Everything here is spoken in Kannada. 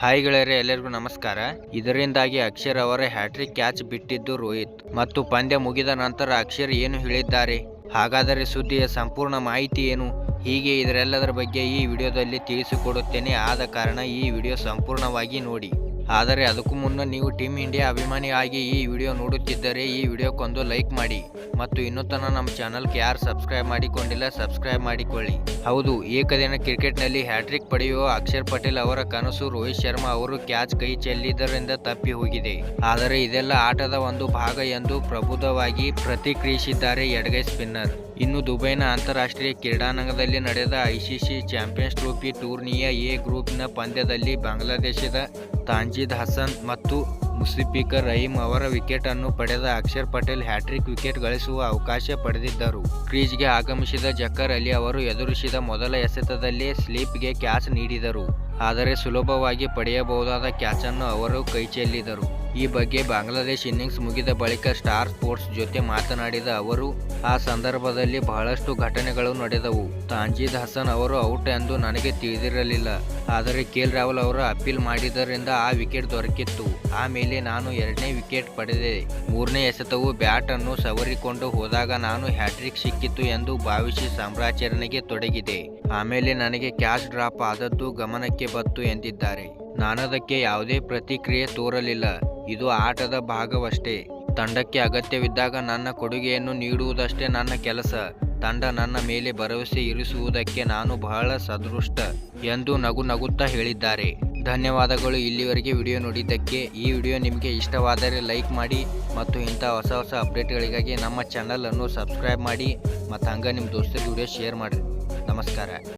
ಹಾಯ್ ಗೆಳೆಯರೇ, ಎಲ್ಲರಿಗೂ ನಮಸ್ಕಾರ. ಇದರಿಂದಾಗಿ ಅಕ್ಷರ್ ಅವರ ಹ್ಯಾಟ್ರಿಕ್ ಕ್ಯಾಚ್ ಬಿಟ್ಟಿದ್ದು ರೋಹಿತ್ ಮತ್ತು ಪಂದ್ಯ ಮುಗಿದ ನಂತರ ಅಕ್ಷರ್ ಏನು ಹೇಳಿದ್ದಾರೆ, ಹಾಗಾದರೆ ಸುದ್ದಿಯ ಸಂಪೂರ್ಣ ಮಾಹಿತಿ ಏನು, ಹೀಗೆ ಇದರೆಲ್ಲದರ ಬಗ್ಗೆ ಈ ವಿಡಿಯೋದಲ್ಲಿ ತಿಳಿಸಿಕೊಡುತ್ತೇನೆ. ಆದ ಕಾರಣ ಈ ವಿಡಿಯೋ ಸಂಪೂರ್ಣವಾಗಿ ನೋಡಿ. ಆದರೆ ಅದಕ್ಕೂ ಮುನ್ನ ನೀವು ಟೀಮ್ ಇಂಡಿಯಾ ಅಭಿಮಾನಿ ಆಗಿ ಈ ವಿಡಿಯೋ ನೋಡುತ್ತಿದ್ದರೆ ಈ ವಿಡಿಯೋಕ್ಕೊಂದು ಲೈಕ್ ಮಾಡಿ ಮತ್ತು ಇನ್ನೂ ತನಕ ನಮ್ಮ ಚಾನಲ್ಗೆ ಯಾರು ಸಬ್ಸ್ಕ್ರೈಬ್ ಮಾಡಿಕೊಂಡಿಲ್ಲ ಸಬ್ಸ್ಕ್ರೈಬ್ ಮಾಡಿಕೊಳ್ಳಿ. ಹೌದು, ಏಕದಿನ ಕ್ರಿಕೆಟ್ನಲ್ಲಿ ಹ್ಯಾಟ್ರಿಕ್ ಪಡೆಯುವ ಅಕ್ಷರ್ ಪಟೇಲ್ ಅವರ ಕನಸು ರೋಹಿತ್ ಶರ್ಮಾ ಅವರು ಕ್ಯಾಚ್ ಕೈ ಚೆಲ್ಲಿದ್ದರಿಂದ ತಪ್ಪಿ ಹೋಗಿದೆ. ಆದರೆ ಇದೆಲ್ಲ ಆಟದ ಒಂದು ಭಾಗ ಎಂದು ಪ್ರಬುದ್ಧವಾಗಿ ಪ್ರತಿಕ್ರಿಯಿಸಿದ್ದಾರೆ ಎಡಗೈ ಸ್ಪಿನ್ನರ್. ಇನ್ನು ದುಬೈನ ಅಂತಾರಾಷ್ಟ್ರೀಯ ಕ್ರೀಡಾಂಗಣದಲ್ಲಿ ನಡೆದ ಐಸಿಸಿ ಚಾಂಪಿಯನ್ಸ್ ಟ್ರೋಫಿ ಟೂರ್ನಿಯ ಎ ಗ್ರೂಪ್ನ ಪಂದ್ಯದಲ್ಲಿ ಬಾಂಗ್ಲಾದೇಶದ ತಾಂಜಿದ್ ಹಸನ್ ಮತ್ತು ಮುಷ್ಫಿಕರ್ ರಹೀಂ ಅವರ ವಿಕೆಟ್ ಅನ್ನು ಪಡೆದ ಅಕ್ಷರ್ ಪಟೇಲ್ ಹ್ಯಾಟ್ರಿಕ್ ವಿಕೆಟ್ ಗಳಿಸುವ ಅವಕಾಶ ಪಡೆದಿದ್ದರು. ಕ್ರೀಜ್ಗೆ ಆಗಮಿಸಿದ ಜಕರ್ ಅಲಿ ಅವರು ಎದುರಿಸಿದ ಮೊದಲ ಎಸೆತದಲ್ಲೇ ಸ್ಲಿಪ್ಗೆ ಕ್ಯಾಚ್ ನೀಡಿದರು. ಆದರೆ ಸುಲಭವಾಗಿ ಪಡೆಯಬಹುದಾದ ಕ್ಯಾಚ್ ಅನ್ನು ಅವರು ಕೈಚೆಲ್ಲಿದರು. ಈ ಬಗ್ಗೆ ಬಾಂಗ್ಲಾದೇಶ್ ಇನ್ನಿಂಗ್ಸ್ ಮುಗಿದ ಬಳಿಕ ಸ್ಟಾರ್ ಸ್ಪೋರ್ಟ್ಸ್ ಜೊತೆ ಮಾತನಾಡಿದ ಅವರು, ಆ ಸಂದರ್ಭದಲ್ಲಿ ಬಹಳಷ್ಟು ಘಟನೆಗಳು ನಡೆದವು. ತಾಂಜಿದ್ ಹಸನ್ ಅವರು ಔಟ್ ಎಂದು ನನಗೆ ತಿಳಿದಿರಲಿಲ್ಲ. ಆದರೆ ಕೆಎಲ್ ರಾಹುಲ್ ಅವರು ಅಪೀಲ್ ಮಾಡಿದ್ದರಿಂದ ಆ ವಿಕೆಟ್ ದೊರಕಿತ್ತು. ಆಮೇಲೆ ನಾನು ಎರಡನೇ ವಿಕೆಟ್ ಪಡೆದೆ. ಮೂರನೇ ಎಸೆತವು ಬ್ಯಾಟ್ ಅನ್ನು ಸವರಿಕೊಂಡು ಹೋದಾಗ ನಾನು ಹ್ಯಾಟ್ರಿಕ್ ಸಿಕ್ಕಿತು ಎಂದು ಭಾವಿಸಿ ಸಂಭ್ರಮಾಚರಣೆಗೆ ತೊಡಗಿದೆ. ಆಮೇಲೆ ನನಗೆ ಕ್ಯಾಚ್ ಡ್ರಾಪ್ ಆದದ್ದು ಗಮನಕ್ಕೆ ಬಂತು ಎಂದಿದ್ದಾರೆ. ನಾನದಕ್ಕೆ ಯಾವುದೇ ಪ್ರತಿಕ್ರಿಯೆ ತೋರಲಿಲ್ಲ. ಇದು ಆಟದ ಭಾಗವಷ್ಟೇ. ತಂಡಕ್ಕೆ ಅಗತ್ಯವಿದ್ದಾಗ ನನ್ನ ಕೊಡುಗೆಯನ್ನು ನೀಡುವುದಷ್ಟೇ ನನ್ನ ಕೆಲಸ. ತಂಡ ನನ್ನ ಮೇಲೆ ಭರವಸೆ ಇರಿಸುವುದಕ್ಕೆ ನಾನು ಬಹಳ ಸದೃಷ್ಟ ಎಂದು ನಗುತ್ತಾ ಹೇಳಿದ್ದಾರೆ. ಧನ್ಯವಾದಗಳು ಇಲ್ಲಿವರೆಗೆ ವಿಡಿಯೋ ನೋಡಿದ್ದಕ್ಕೆ. ಈ ವಿಡಿಯೋ ನಿಮಗೆ ಇಷ್ಟವಾದರೆ ಲೈಕ್ ಮಾಡಿ ಮತ್ತು ಇಂಥ ಹೊಸ ಅಪ್ಡೇಟ್ಗಳಿಗಾಗಿ ನಮ್ಮ ಚಾನಲನ್ನು ಸಬ್ಸ್ಕ್ರೈಬ್ ಮಾಡಿ ಮತ್ತು ಹಂಗೆ ನಿಮ್ಮ ದೋಸ್ತರಿಗೆ ವಿಡಿಯೋ ಶೇರ್ ಮಾಡಿರಿ. ನಮಸ್ಕಾರ.